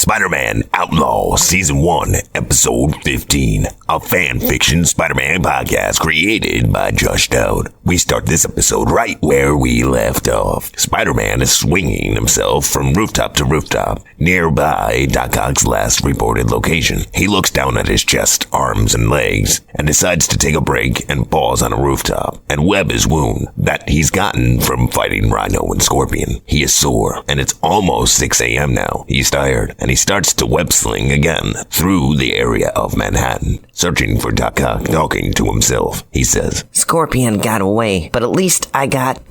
Spider-Man Outlaws Season 1, Episode 15, a fan-fiction Spider-Man podcast created by Josh Dowd. We start this episode right where we left off. Spider-Man is swinging himself from rooftop to rooftop, nearby Doc Ock's last reported location. He looks down at his chest, arms, and legs, and decides to take a break and pause on a rooftop and web his wound that he's gotten from fighting Rhino and Scorpion. He is sore, and it's almost 6 a.m. now. He's tired, and he starts to web sling again through the area of Manhattan, searching for Doc Ock, talking to himself. He says, Scorpion got away, but at least I got...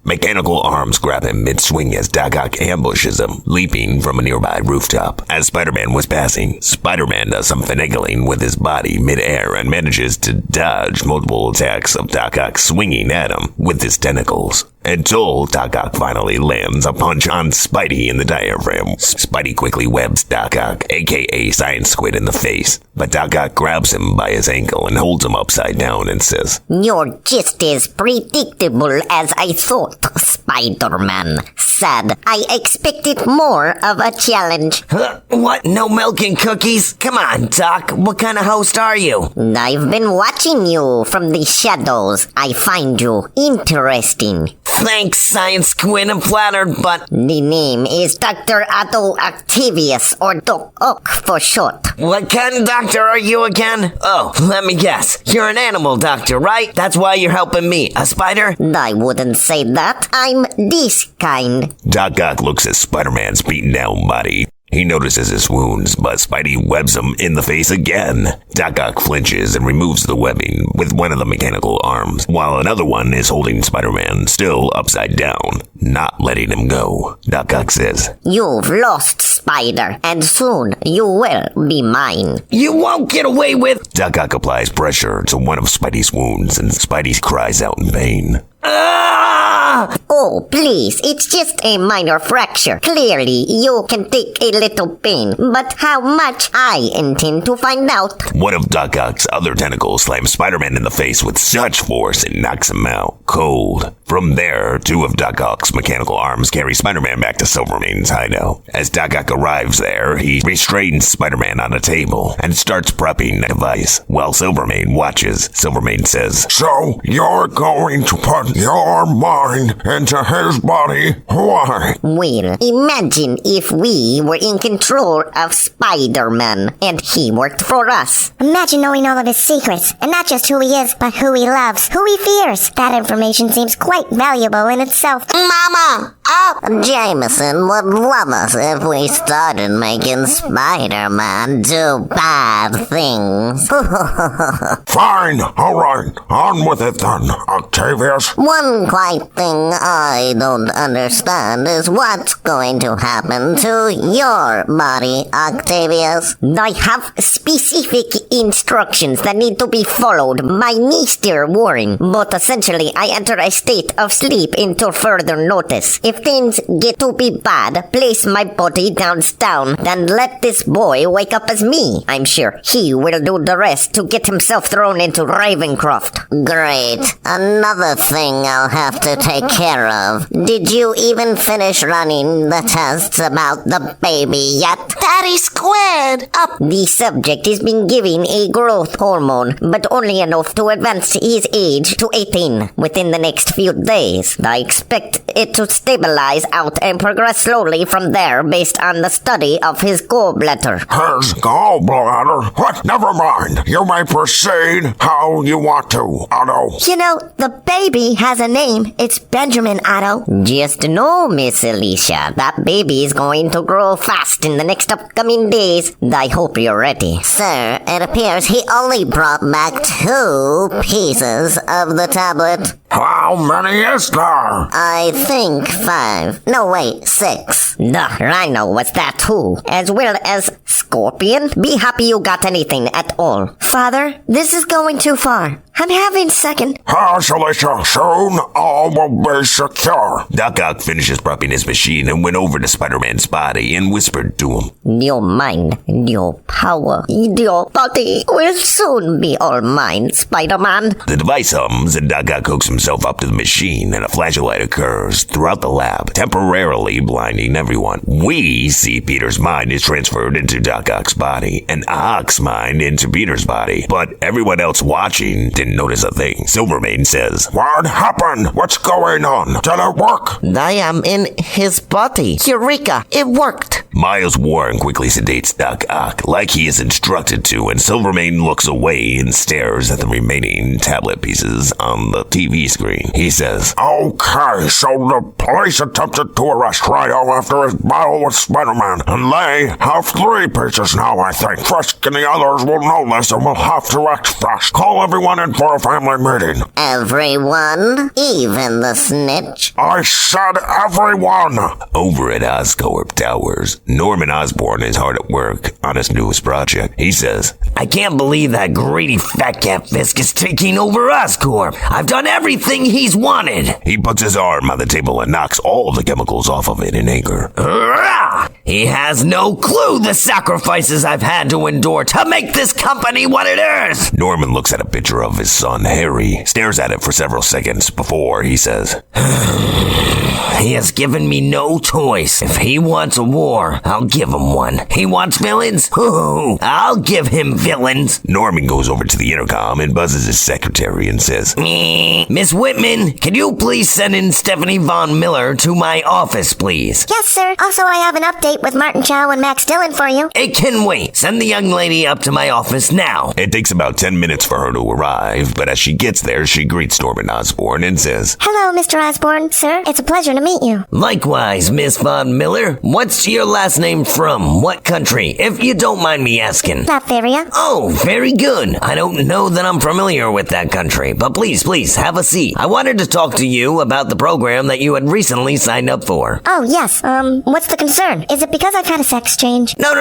Mechanical arms grab him mid-swing as Doc Ock ambushes him, leaping from a nearby rooftop. As Spider-Man was passing, Spider-Man does some finagling with his body mid-air and manages to dodge multiple attacks of Doc Ock swinging at him with his tentacles, until Doc Ock finally lands a punch on Spidey in the diaphragm. Spidey quickly webs Doc Ock, aka Science Squid, in the face, but Doc Ock grabs him by his ankle and holds him upside down and says, "You're just as predictable as I thought, Spider-Man. Sad. I expected more of a challenge." What? No milk and cookies? Come on, Doc. What kind of host are you? "I've been watching you from the shadows. I find you interesting." Thanks, Science Squid. I'm flattered, but... The name is Dr. Otto Octavius, or Doc Ock for short. What kind of doctor are you again? Oh, let me guess. You're an animal doctor, right? That's why you're helping me. A spider? I wouldn't say that. I'm this kind. Doc Ock looks at Spider-Man's beaten down body. He notices his wounds, but Spidey webs him in the face again. Doc Ock flinches and removes the webbing with one of the mechanical arms, while another one is holding Spider-Man still upside down, not letting him go. Doc Ock says, "You've lost, Spider, and soon you will be mine." You won't get away with... Doc Ock applies pressure to one of Spidey's wounds, and Spidey cries out in pain. Ah! "Oh, please, it's just a minor fracture. Clearly, you can take a little pain, but how much I intend to find out." One of Doc Ock's other tentacles slams Spider-Man in the face with such force it knocks him out cold. From there, two of Doc Ock's mechanical arms carry Spider-Man back to Silvermane's hideout. As Doc Ock arrives there, he restrains Spider-Man on a table and starts prepping a device. While Silvermane watches, Silvermane says, "So, you're going to put your mind into his body? Why?" Well, imagine if we were in control of Spider-Man and he worked for us. Imagine knowing all of his secrets, and not just who he is, but who he loves, who he fears. That information seems quite valuable in itself. Mama! Jameson would love us if we started making Spider-Man do bad things. Fine, alright, on with it then, Octavius. One quiet thing I don't understand is what's going to happen to your body, Octavius. I have specific instructions that need to be followed by Mr. Warren, but essentially I enter a state of sleep until further notice. If things get to be bad, place my body down, then let this boy wake up as me. I'm sure he will do the rest to get himself thrown into Ravencroft. Great. Another thing I'll have to take care of. Did you even finish running the tests about the baby yet? Daddy Squid! Up! The subject is being given a growth hormone, but only enough to advance his age to 18 within the next few days. I expect it to stabilize out and progress slowly from there based on the study of his gallbladder. His gallbladder? What? Never mind. You may proceed how you want to, Otto. You know, the baby has a name. It's Benjamin, Otto. Just know, Miss Alicia, that baby is going to grow fast in the next upcoming days. I hope you're ready. Sir, it appears he only brought back 2 pieces of the tablet. How many is there? I think 5. No, wait, 6. The Rhino was that too, as well as Scorpion. Be happy you got anything at all. Father, this is going too far. I'm having second. Hush, Alicia. Soon all will be secure. Doc Ock finishes prepping his machine and went over to Spider-Man's body and whispered to him. Your mind, your power, your body will soon be all mine, Spider-Man. The device hums and Doc Ock hooks himself up to the machine and a flashlight occurs throughout the lab, temporarily blinding everyone. We see Peter's mind is transferred into Doc Ock's body and Ock's mind into Peter's body, but everyone else watching didn't notice a thing. Silvermane says, What happened? What's going on? Did it work? I am in his body. Eureka! It worked! Miles Warren quickly sedates Doc Ock like he is instructed to, and Silvermane looks away and stares at the remaining tablet pieces on the TV screen. He says, Okay, so the police attempted to arrest Rhino after his battle with Spider-Man, and they have 3 pieces now, I think. Frisk and the others will know this and will have to act fast. Call everyone in for a family meeting. Everyone? Even the snitch? I said everyone! Over at Oscorp Towers, Norman Osborn is hard at work on his newest project. He says, I can't believe that greedy fat cat Fisk is taking over Oscorp. I've done everything he's wanted. he puts his arm on the table and knocks all the chemicals off of it in anger. Hurrah! He has no clue the sacrifices I've had to endure to make this company what it is. Norman looks at a picture of his son, Harry, stares at it for several seconds before he says, He has given me no choice. If he wants a war, I'll give him one. He wants villains? Ooh, I'll give him villains. Norman goes over to the intercom and buzzes his secretary and says, Miss Whitman, can you please send in Stephanie Von Miller to my office, please? Yes, sir. Also, I have an update with Martin Chow and Max Dillon for you. It can wait. Send the young lady up to my office now. It takes about 10 minutes for her to arrive, but as she gets there, she greets Norman Osborn and says, Hello, Mr. Osborn. Sir, it's a pleasure to meet you. Likewise, Miss Von Miller. What's your last name from? What country? If you don't mind me asking. Latveria. Oh, very good. I don't know that I'm familiar with that country, but please, have a seat. I wanted to talk to you about the program that you had recently signed up for. Oh, yes. What's the concern? Is it because I've had a sex change? No,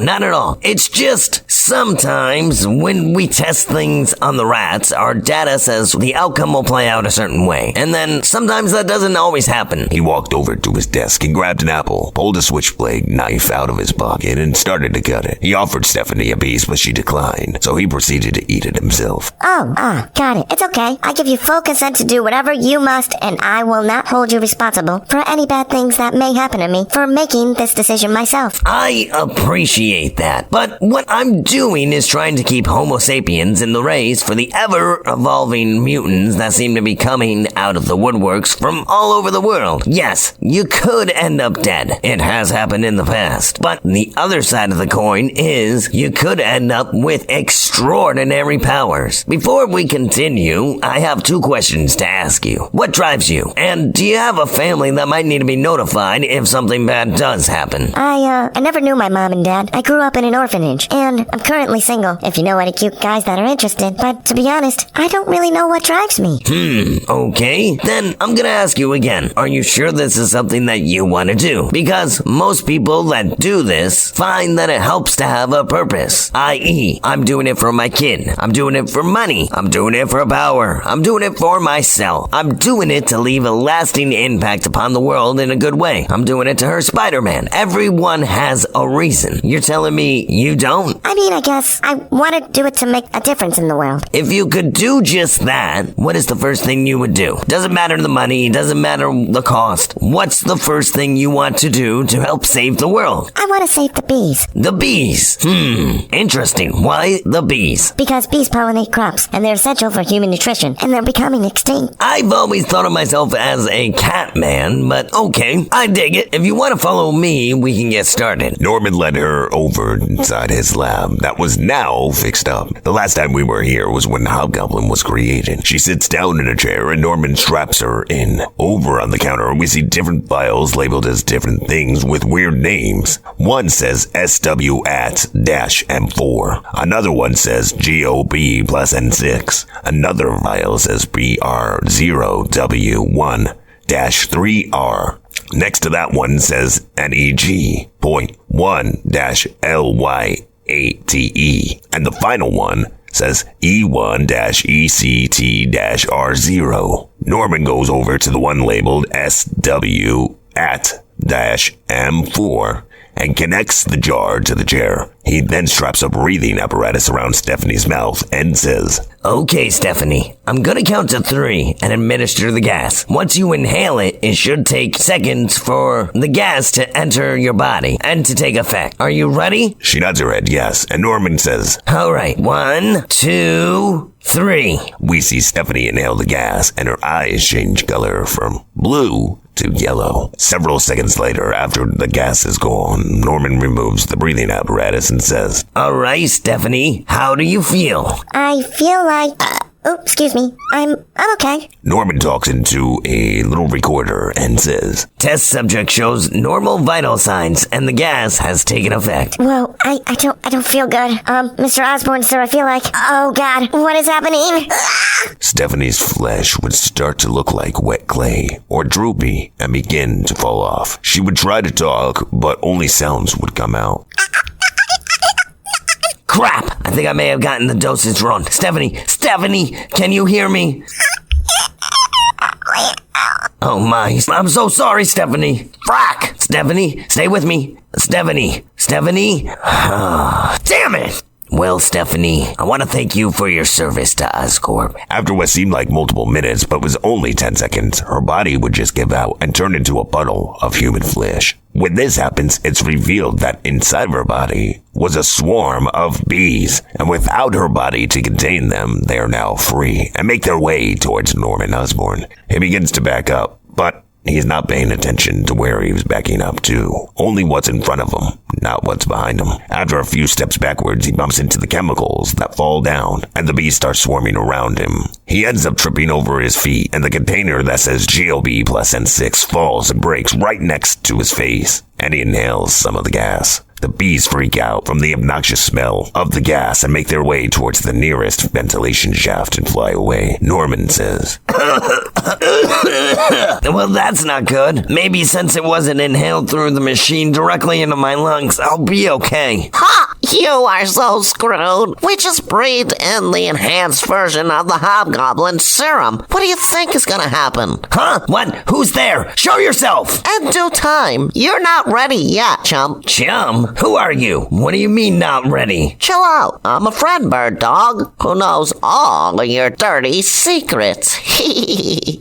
not at all. It's just sometimes when we test things on the rats, our data says the outcome will play out a certain way. And then sometimes that doesn't always happen. He walked over to his desk and grabbed an apple, pulled a switchblade knife out of his pocket, and started to cut it. He offered Stephanie a piece, but she declined, so he proceeded to eat it himself. Got it. It's okay. I give you full consent to do whatever you must, and I will not hold you responsible for any bad things that may happen to me for making this decision myself. I appreciate that, but what I'm doing is trying to keep Homo sapiens in the race for the ever-evolving mutants that seem to be coming out of the woodworks from all over the world. Yes, you could end up dead. It has happened in the past. But the other side of the coin is you could end up with extraordinary powers. Before we continue, I have 2 questions to ask you. What drives you? And do you have a family that might need to be notified if something bad does happen? I never knew my mom and dad. I grew up in an orphanage, and I'm currently single, if you know any cute guys that are interested. But to be honest, I don't really know what drives me. Okay. Then I'm gonna ask you again. Are you sure this is something that you want to do? Because most people that do this find that it helps to have a purpose. I.e., I'm doing it for my kid. I'm doing it for money. I'm doing it for power. I'm doing it for myself. I'm doing it to leave a lasting impact upon the world in a good way. I'm doing it to hurt Spider-Man. Everyone has a reason. You're telling me you don't? I mean, I guess I want to do it to make a difference in the world. If you could do just that, what is the first thing you would do? Doesn't matter the money, doesn't matter the cost. What's the first thing you want to do to help save the world? I want to save the bees. The bees. Interesting. Why the bees? Because bees pollinate crops, and they're essential for human nutrition, and they're becoming extinct. I've always thought of myself as a cat man, but okay, I dig it. If you want to follow me, we can get started. Norman led her over inside his lab that was now fixed up. The last time we were here was when Hobgoblin was created. She sits down in a chair and Norman straps her in. Over on the counter, we see different files labeled as different things with weird names. One says SW@-M4. Another one says GOB plus N6. Another file says BR0W1-3R. Next to that one says NEG.1-LY8TE. And the final one says E1-ECT-R0. Norman goes over to the one labeled SW-M4 and connects the jar to the chair. He then straps a breathing apparatus around Stephanie's mouth and says, Okay, Stephanie, I'm gonna count to 3 and administer the gas. Once you inhale it, it should take seconds for the gas to enter your body and to take effect. Are you ready? She nods her head yes, and Norman says, Alright, 1, 2, 3. We see Stephanie inhale the gas, and her eyes change color from blue to yellow. Several seconds later, after the gas is gone, Norman removes the breathing apparatus and says, Alright, Stephanie, how do you feel? I feel like... excuse me. I'm okay. Norman talks into a little recorder and says, Test subject shows normal vital signs, and the gas has taken effect. Whoa, I don't feel good. Mr. Osborne, sir, I feel like... Oh, God, what is happening? Stephanie's flesh would start to look like wet clay or droopy and begin to fall off. She would try to talk, but only sounds would come out. Crap! I think I may have gotten the dosage wrong. Stephanie, can you hear me? Oh my, I'm so sorry, Stephanie. Frack! Stephanie, stay with me. Stephanie. Damn it! Well, Stephanie, I want to thank you for your service to Oscorp. After what seemed like multiple minutes, but was only 10 seconds, her body would just give out and turn into a puddle of human flesh. When this happens, it's revealed that inside of her body was a swarm of bees, and without her body to contain them, they are now free and make their way towards Norman Osborn. He begins to back up, but he's not paying attention to where he was backing up to. Only what's in front of him, not what's behind him. After a few steps backwards, he bumps into the chemicals that fall down, and the bees start swarming around him. He ends up tripping over his feet, and the container that says GOB plus N6 falls and breaks right next to his face, and he inhales some of the gas. The bees freak out from the obnoxious smell of the gas and make their way towards the nearest ventilation shaft and fly away. Norman says, Well, that's not good. Maybe since it wasn't inhaled through the machine directly into my lungs, I'll be okay. Ha! You are so screwed. We just breathed in the enhanced version of the Hobgoblin serum. What do you think is gonna happen? Huh? What? Who's there? Show yourself! In due time. You're not ready yet, chump. Chum? Who are you? What do you mean not ready? Chill out. I'm a friend bird dog who knows all of your dirty secrets.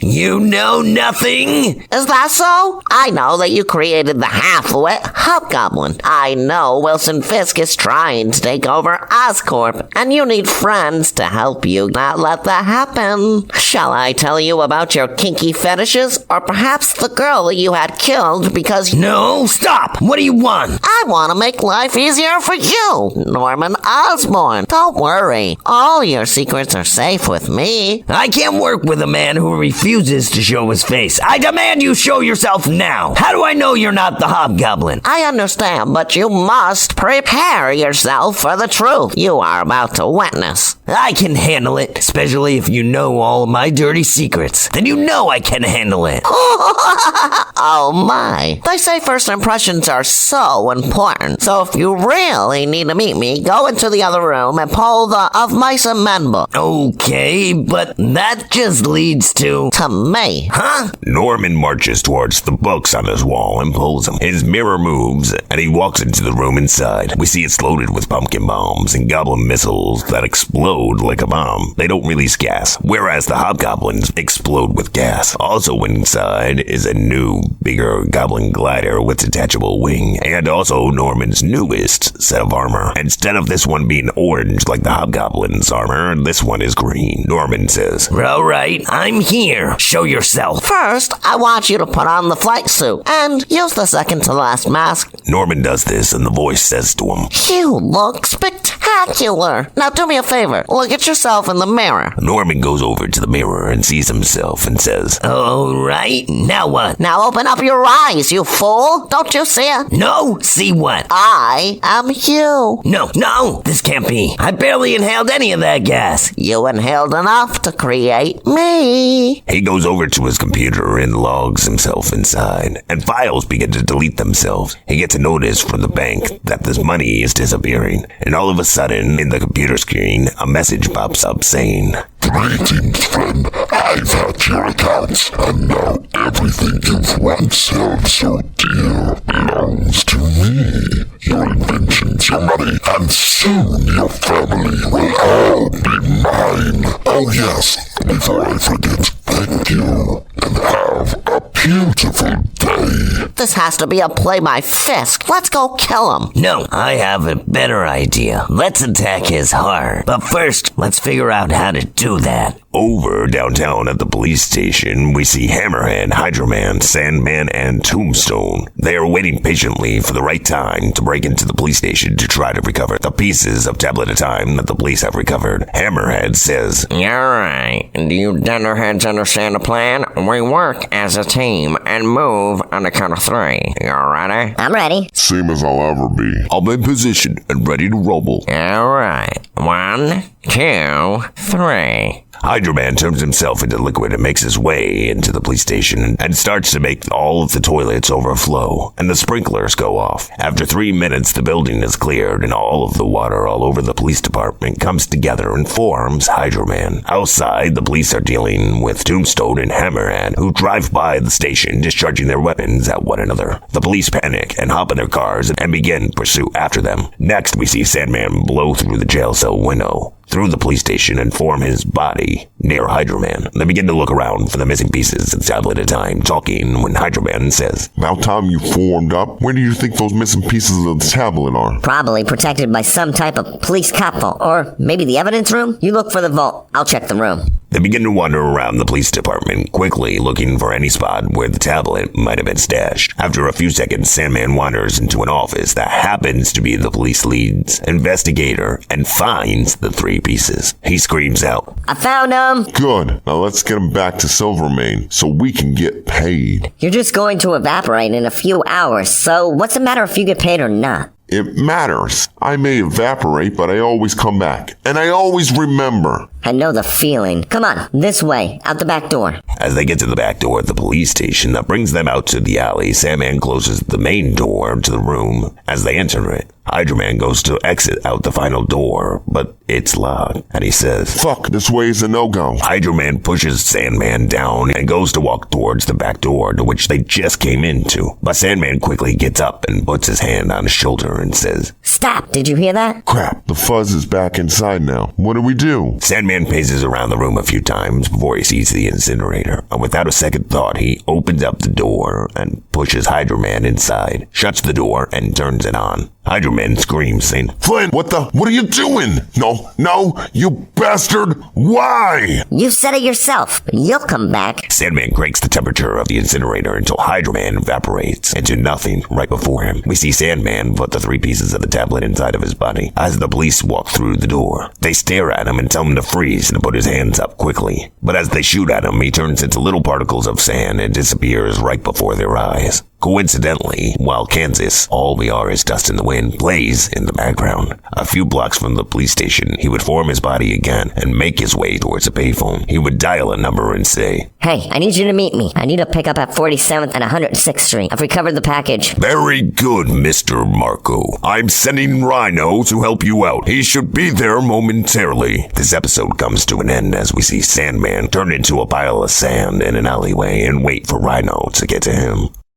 You know nothing? Is that so? I know that you created the half-wit Hobgoblin. I know Wilson Fisk is trying to take over Oscorp, and you need friends to help you not let that happen. Shall I tell you about your kinky fetishes, or perhaps the girl you had killed because... No, stop! What do you want? I want to make life easier for you, Norman Osborn. Don't worry. All your secrets are safe with me. I can't work with a man who refuses to show his face. I demand you show yourself now. How do I know you're not the Hobgoblin? I understand, but you must prepare yourself for the truth you are about to witness. I can handle it, especially if you know all of my dirty secrets. Then you know I can handle it. Oh my. They say first impressions are so important. So if you really need to meet me, go into the other room and pull the Of Mice and Men book. Okay, but that just leads to me. Huh? Norman marches towards the books on his wall and pulls them. His mirror moves, and he walks into the room inside. We see it's loaded with pumpkin bombs and goblin missiles that explode like a bomb. They don't release gas, whereas the hobgoblins explode with gas. Also inside is a new, bigger goblin glider with detachable wing, and also Norman's newest set of armor. Instead of this one being orange like the hobgoblin's armor, this one is green. Norman says, All right, I'm here. Show yourself. First, I want you to put on the flight suit and use the second to last mask. Norman does this, and the voice says to him, You look spectacular. Now do me a favor. Look at yourself in the mirror. Norman goes over to the mirror and sees himself and says, All right, now what? Now open up your eyes, you fool. Don't you see it? No, see what? I am you. No, this can't be. I barely inhaled any of that gas. You inhaled enough to create me. He goes over to his computer and logs himself inside, and files begin to delete themselves. He gets a notice from the bank that this money is disappearing, and all of a sudden, in the computer screen, a message pops up saying, "Greetings, friend. I've hacked your accounts, and now everything you've once held so dear belongs to me. Your inventions, your money, and soon your family will all be mine. Oh yes, before I forget, thank you, and have a beautiful day." This has to be a play by Fisk. Let's go kill him. No, I have a better idea. Let's attack his heart. But first, let's figure out how to do that. Over downtown at the police station, we see Hammerhead, Hydroman, Sandman, and Tombstone. They are waiting patiently for the right time to break into the police station to try to recover the pieces of Tablet of Time that the police have recovered. Hammerhead says, "You're right. Do you dunderheads understand the plan? We work as a team and move on the count of 3. You ready?" I'm ready. Same as I'll ever be. "I'm in position and ready to rumble." All right. 1, 2, 3. Hydroman turns himself into liquid and makes his way into the police station and starts to make all of the toilets overflow and the sprinklers go off. After 3 minutes, the building is cleared and all of the water all over the police department comes together and forms Hydroman. Outside, the police are dealing with Tombstone and Hammerhead, who drive by the station discharging their weapons at one another. The police panic and hop in their cars and begin pursuit after them. Next, we see Sandman blow through the jail cell window through the police station and form his body near Hydroman. They begin to look around for the missing pieces of the Tablet of Time, talking when Hydroman says, "About time you formed up. Where do you think those missing pieces of the tablet are?" Probably protected by some type of police cop vault. Or maybe the evidence room? You look for the vault. I'll check the room. They begin to wander around the police department, quickly looking for any spot where the tablet might have been stashed. After a few seconds, Sandman wanders into an office that happens to be the police lead's investigator and finds the 3 pieces. He screams out, I found them! Good. Now let's get them back to Silvermane so we can get paid. You're just going to evaporate in a few hours, so what's the matter if you get paid or not? It matters. I may evaporate, but I always come back. And I always remember. I know the feeling. Come on, this way, out the back door. As they get to the back door at the police station that brings them out to the alley, Sandman closes the main door to the room. As they enter it, Hydroman goes to exit out the final door, but it's locked, and he says, "Fuck, this way is a no-go." Hydroman pushes Sandman down and goes to walk towards the back door to which they just came into. But Sandman quickly gets up and puts his hand on his shoulder and says, Stop, did you hear that? Crap, the fuzz is back inside now. What do we do? Sandman paces around the room a few times before he sees the incinerator, and without a second thought, he opens up the door and pushes Hydroman inside, shuts the door, and turns it on. Hydroman screams, saying, Flint, what are you doing? No, you bastard! Why? You said it yourself. You'll come back. Sandman cranks the temperature of the incinerator until Hydroman evaporates into nothing right before him. We see Sandman put the 3 pieces of the tablet inside of his body. As the police walk through the door, they stare at him and tell him to freeze and to put his hands up quickly. But as they shoot at him, he turns into little particles of sand and disappears right before their eyes. Coincidentally, while Kansas, All We Are Is Dust in the Wind, plays in the background. A few blocks from the police station, he would form his body again and make his way towards a payphone. He would dial a number and say, Hey, I need you to meet me. I need a pickup at 47th and 106th Street. I've recovered the package. Very good, Mr. Marco. I'm sending Rhino to help you out. He should be there momentarily. This episode comes to an end as we see Sandman turn into a pile of sand in an alleyway and wait for Rhino to get to him.